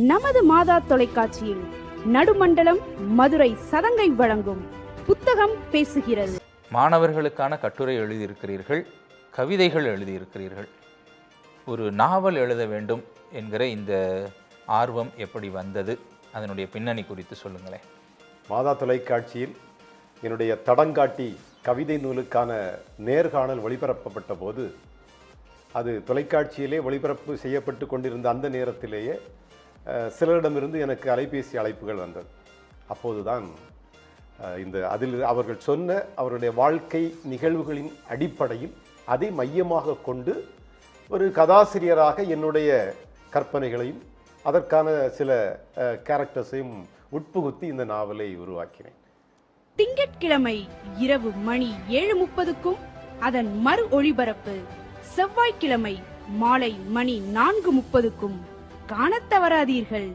நமது மாதா தொலைக்காட்சியில் நடுமண்டலம் மதுரை சதங்கை வழங்கும் புத்தகம் பேசுகிறது. மாணவர்களுக்கான கட்டுரை எழுதியிருக்கிறீர்கள், கவிதைகள் எழுதியிருக்கிறீர்கள். ஒரு நாவல் எழுத வேண்டும் என்கிற இந்த ஆர்வம் எப்படி வந்தது? அதனுடைய பின்னணி குறித்து சொல்லுங்களேன். மாதா தொலைக்காட்சியில் என்னுடைய தடங்காட்டி கவிதை நூலுக்கான நேர்காணல் ஒளிபரப்பப்பட்ட போது, அது தொலைக்காட்சியிலே ஒளிபரப்பு செய்யப்பட்டு கொண்டிருந்த அந்த நேரத்திலேயே சிலரிடமிருந்து எனக்கு அலைபேசி அழைப்புகள் வந்தது. அப்போதுதான் அதில் அவர்கள் சொன்ன அவருடைய வாழ்க்கை நிகழ்வுகளின் அடிப்படையில் அதை மையமாக கொண்டு ஒரு கதாசிரியராக என்னுடைய கற்பனைகளையும் அதற்கான சில கேரக்டர்ஸையும் உட்புகுத்தி இந்த நாவலை உருவாக்கினேன். திங்கட்கிழமை இரவு மணி 7:30க்கும் அதன் மறு ஒளிபரப்பு செவ்வாய்க்கிழமை மாலை மணி 4:30க்கும் காணத் தவறாதீர்கள்.